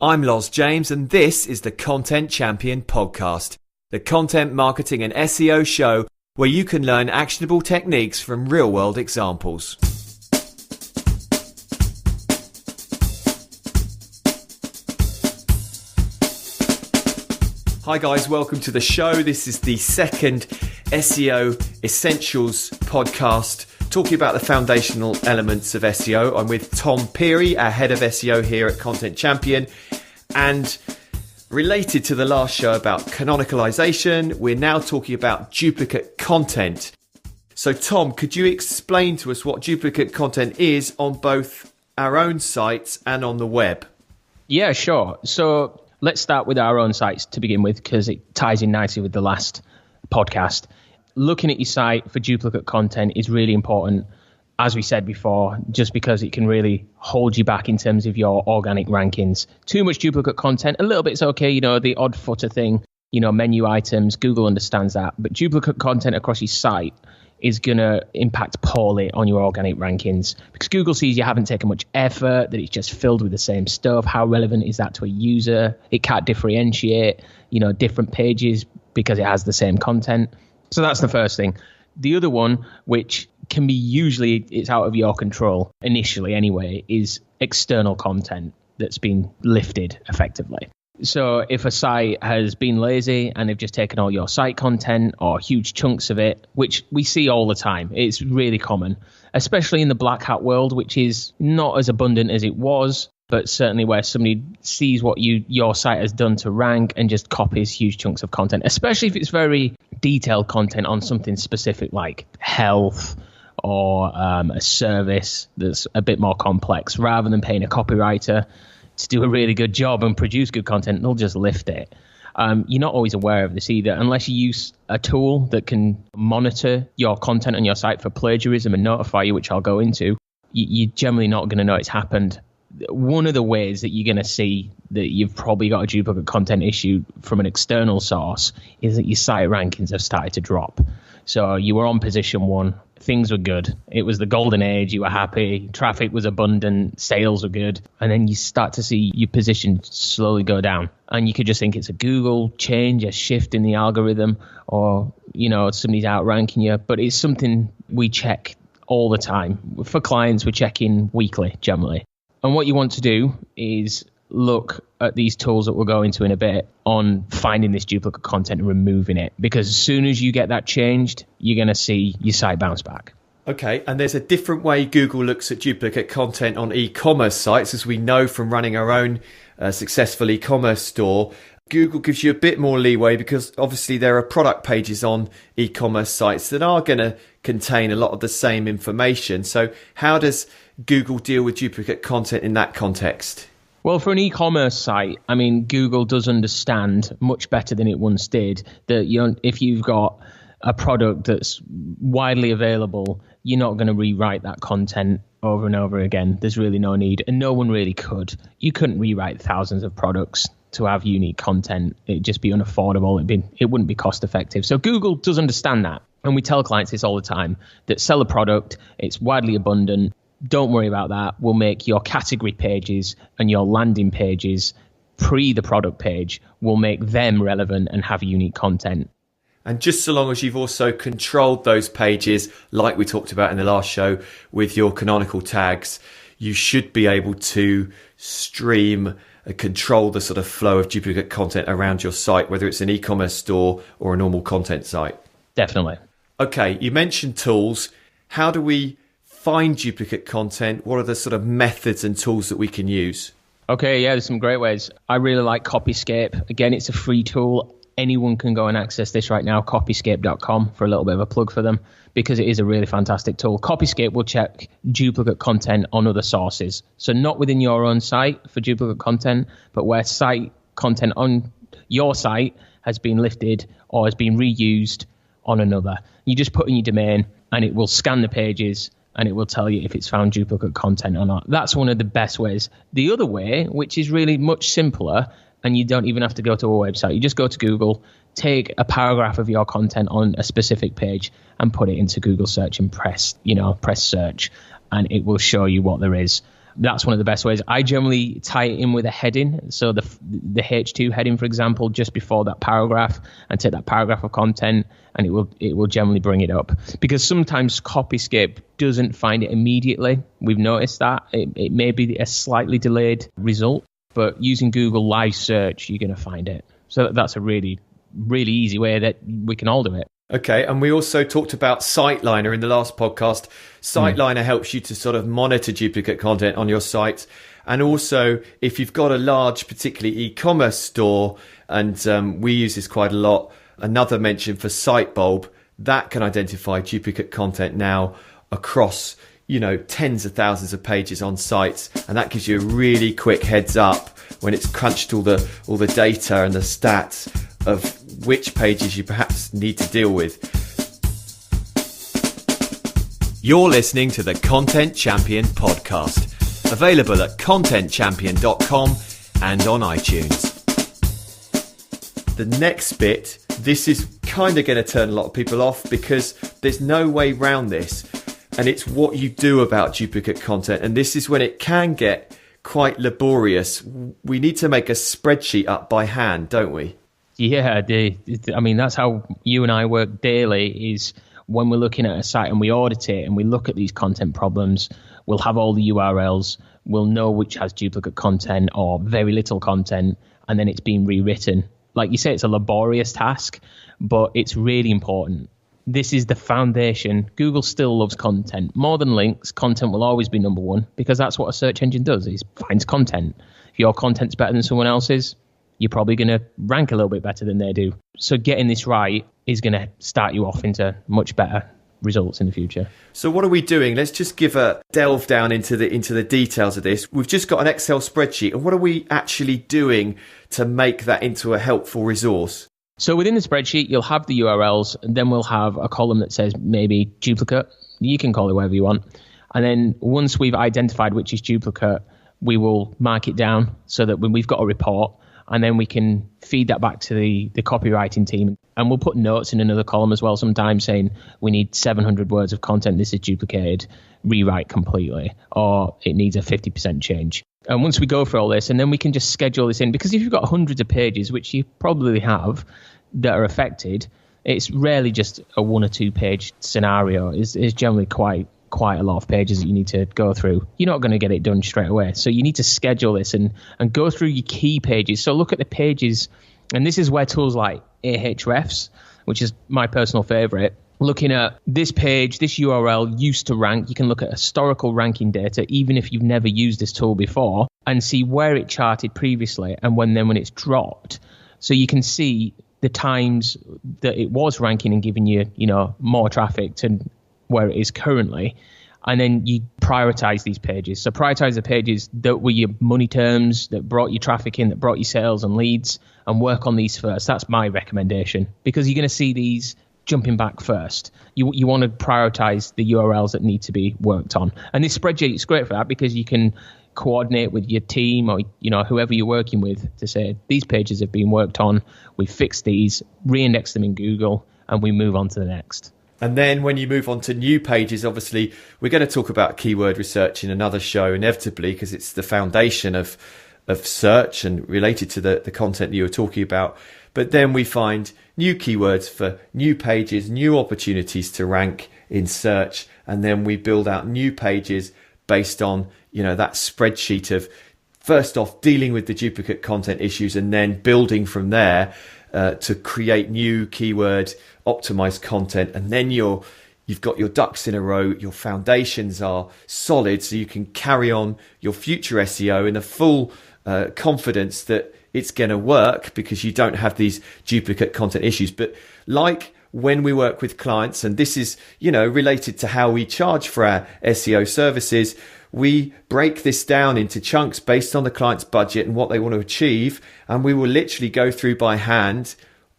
I'm Loz James, and this is the Content Champion Podcast, the content marketing and SEO show where you can learn actionable techniques from real-world examples. Hi guys, welcome to the show. This is the second SEO Essentials podcast, talking about the foundational elements of SEO. I'm with Tom Peary, our head of SEO here at Content Champion. And related to the last show about canonicalization, we're now talking about duplicate content. So Tom, could you explain to us what duplicate content is on both our own sites and on the web? Yeah, sure. So let's start with our own sites to begin with, because it ties in nicely with the last podcast. Looking at your site for duplicate content is really important, as we said before, just because it can really hold you back in terms of your organic rankings. Too much duplicate content, a little bit's okay, the odd footer thing, menu items, Google understands that. But duplicate content across your site is going to impact poorly on your organic rankings, because Google sees you haven't taken much effort, that it's just filled with the same stuff. How relevant is that to a user? It can't differentiate, different pages because it has the same content. So that's the first thing. The other one, which can be usually it's out of your control initially anyway, is external content that's been lifted effectively. So if a site has been lazy and they've just taken all your site content or huge chunks of it, which we see all the time, it's really common, especially in the black hat world, which is not as abundant as it was, but certainly where somebody sees what your site has done to rank and just copies huge chunks of content, especially if it's very detailed content on something specific like health or a service that's a bit more complex. Rather than paying a copywriter to do a really good job and produce good content, they'll just lift it. You're not always aware of this either, unless you use a tool that can monitor your content on your site for plagiarism and notify you, which I'll go into. You're generally not going to know it's happened. One of the ways that you're going to see that you've probably got a duplicate content issue from an external source is that your site rankings have started to drop. So you were on position 1, things were good. It was the golden age, you were happy, traffic was abundant, sales were good. And then you start to see your position slowly go down. And you could just think it's a Google change, a shift in the algorithm, or, somebody's outranking you. But it's something we check all the time. For clients, we're checking weekly, generally. And what you want to do is look at these tools that we'll go into in a bit on finding this duplicate content and removing it. Because as soon as you get that changed, you're going to see your site bounce back. Okay, and there's a different way Google looks at duplicate content on e-commerce sites, as we know from running our own successful e-commerce store. Google gives you a bit more leeway because obviously there are product pages on e-commerce sites that are going to contain a lot of the same information. So how does Google deal with duplicate content in that context? Well, for an e-commerce site, Google does understand much better than it once did that if you've got a product that's widely available, you're not going to rewrite that content over and over again. There's really no need, and no one really could. You couldn't rewrite thousands of products to have unique content. It'd just be unaffordable. It wouldn't be cost effective. So Google does understand that. And we tell clients this all the time, that sell a product, it's widely abundant. Don't worry about that. We'll make your category pages and your landing pages pre the product page. We'll make them relevant and have unique content. And just so long as you've also controlled those pages, like we talked about in the last show with your canonical tags, you should be able to stream and control the sort of flow of duplicate content around your site, whether it's an e-commerce store or a normal content site. Definitely. Okay, you mentioned tools. How do we find duplicate content? What are the sort of methods and tools that we can use? Okay, yeah, there's some great ways. I really like Copyscape. Again, it's a free tool. Anyone can go and access this right now, copyscape.com, for a little bit of a plug for them, because it is a really fantastic tool. Copyscape will check duplicate content on other sources. So not within your own site for duplicate content, but where site content on your site has been lifted or has been reused on another. You just put in your domain and it will scan the pages and it will tell you if it's found duplicate content or not. That's one of the best ways. The other way, which is really much simpler, and you don't even have to go to a website, you just go to Google, take a paragraph of your content on a specific page and put it into Google search and press search, and it will show you what there is. That's one of the best ways. I generally tie it in with a heading. So the H2 heading, for example, just before that paragraph, and take that paragraph of content, and it will generally bring it up. Because sometimes Copyscape doesn't find it immediately. We've noticed that. It may be a slightly delayed result, but using Google Live Search, you're going to find it. So that's a really, really easy way that we can all do it. Okay, and we also talked about SiteLiner in the last podcast. SiteLiner helps you to sort of monitor duplicate content on your site. And also, if you've got a large, particularly e-commerce store, and we use this quite a lot, another mention for SiteBulb, that can identify duplicate content now across, tens of thousands of pages on sites. And that gives you a really quick heads up when it's crunched all the data and the stats of which pages you perhaps need to deal with. You're listening to the Content Champion podcast, available at contentchampion.com and on iTunes. The next bit, this is kind of going to turn a lot of people off because there's no way around this, and it's what you do about duplicate content. And this is when it can get quite laborious. We need to make a spreadsheet up by hand, don't we? Yeah, that's how you and I work daily, is when we're looking at a site and we audit it and we look at these content problems, we'll have all the URLs, we'll know which has duplicate content or very little content, and then it's being rewritten. Like you say, it's a laborious task, but it's really important. This is the foundation. Google still loves content. More than links, content will always be number one, because that's what a search engine does, is finds content. If your content's better than someone else's, you're probably going to rank a little bit better than they do. So getting this right is going to start you off into much better results in the future. So what are we doing? Let's just give a delve down into the details of this. We've just got an Excel spreadsheet, and what are we actually doing to make that into a helpful resource? So within the spreadsheet, you'll have the URLs, and then we'll have a column that says maybe duplicate. You can call it whatever you want. And then once we've identified which is duplicate, we will mark it down so that when we've got a report, and then we can feed that back to the copywriting team. And we'll put notes in another column as well, sometimes saying we need 700 words of content, this is duplicated, rewrite completely, or it needs a 50% change. And once we go through all this, and then we can just schedule this in, because if you've got hundreds of pages, which you probably have, that are affected, it's rarely just a 1 or 2 page scenario. It's generally quite a lot of pages that you need to go through. You're not going to get it done straight away. So you need to schedule this and go through your key pages. So look at the pages, and this is where tools like Ahrefs, which is my personal favorite, looking at this page, this URL used to rank. You can look at historical ranking data, even if you've never used this tool before, and see where it charted previously and when it's dropped. So you can see the times that it was ranking and giving you, more traffic to where it is currently, and then you prioritize these pages. So prioritize the pages that were your money terms, that brought you traffic in, that brought you sales and leads, and work on these first. That's my recommendation, because you're going to see these jumping back first. You want to prioritize the URLs that need to be worked on. And this spreadsheet is great for that, because you can coordinate with your team or whoever you're working with to say, these pages have been worked on, we fixed these, re-index them in Google, and we move on to the next. And then when you move on to new pages, obviously, we're going to talk about keyword research in another show, inevitably, because it's the foundation of search and related to the content that you were talking about. But then we find new keywords for new pages, new opportunities to rank in search. And then we build out new pages based on, that spreadsheet of, first off, dealing with the duplicate content issues, and then building from there to create new keyword optimized content. And then you've got your ducks in a row, your foundations are solid, so you can carry on your future SEO in a full confidence that it's going to work, because you don't have these duplicate content issues. But like when we work with clients, and this is, related to how we charge for our SEO services, we break this down into chunks based on the client's budget and what they want to achieve. And we will literally go through by hand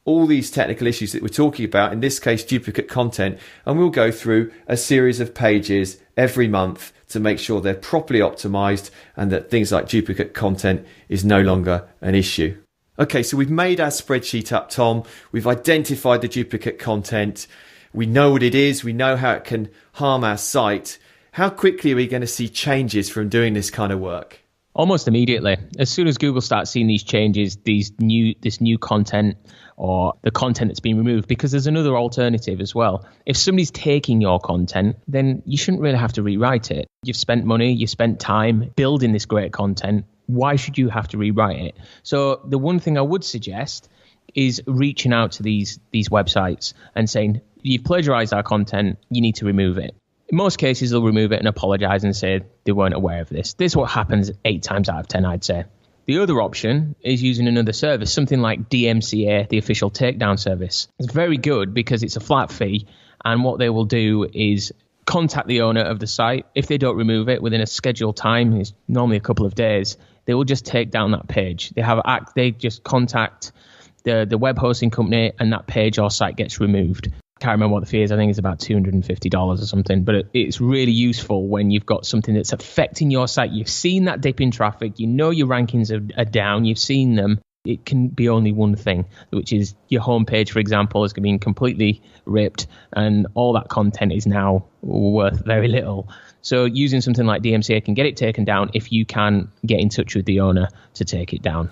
all these technical issues that we're talking about, in this case, duplicate content. And we'll go through a series of pages every month to make sure they're properly optimized and that things like duplicate content is no longer an issue. Okay, so we've made our spreadsheet up, Tom. We've identified the duplicate content. We know what it is. We know how it can harm our site. How quickly are we going to see changes from doing this kind of work? Almost immediately. As soon as Google starts seeing these changes, this new content or the content that's been removed, because there's another alternative as well. If somebody's taking your content, then you shouldn't really have to rewrite it. You've spent money, you've spent time building this great content. Why should you have to rewrite it? So the one thing I would suggest is reaching out to these websites and saying, you've plagiarized our content, you need to remove it. In most cases, they'll remove it and apologize and say they weren't aware of this. This is what happens 8 times out of 10, I'd say. The other option is using another service, something like DMCA, the official takedown service. It's very good because it's a flat fee, and what they will do is contact the owner of the site. If they don't remove it within a scheduled time, it's normally a couple of days, they will just take down that page. They just contact the web hosting company, and that page or site gets removed. I can't remember what the fee is. I think it's about $250 or something, but it's really useful when you've got something that's affecting your site. You've seen that dip in traffic. You know your rankings are down. You've seen them. It can be only one thing, which is your homepage, for example, has been completely ripped and all that content is now worth very little. So using something like DMCA can get it taken down if you can get in touch with the owner to take it down.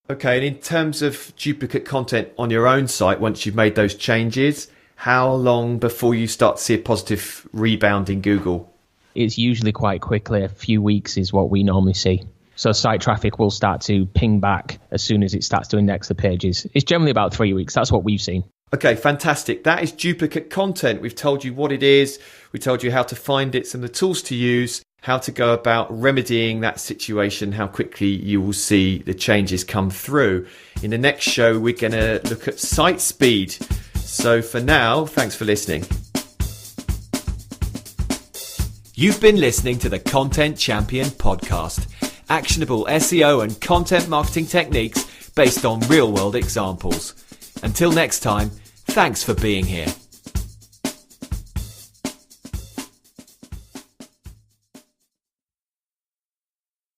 Okay, and in terms of duplicate content on your own site, once you've made those changes, how long before you start to see a positive rebound in Google? It's usually quite quickly. A few weeks is what we normally see. So site traffic will start to ping back as soon as it starts to index the pages. It's generally about 3 weeks. That's what we've seen. Okay, fantastic. That is duplicate content. We've told you what it is. We told you how to find it, some of the tools to use, how to go about remedying that situation, how quickly you will see the changes come through. In the next show, we're going to look at site speed. So for now, thanks for listening. You've been listening to the Content Champion podcast. Actionable SEO and content marketing techniques based on real-world examples. Until next time, thanks for being here.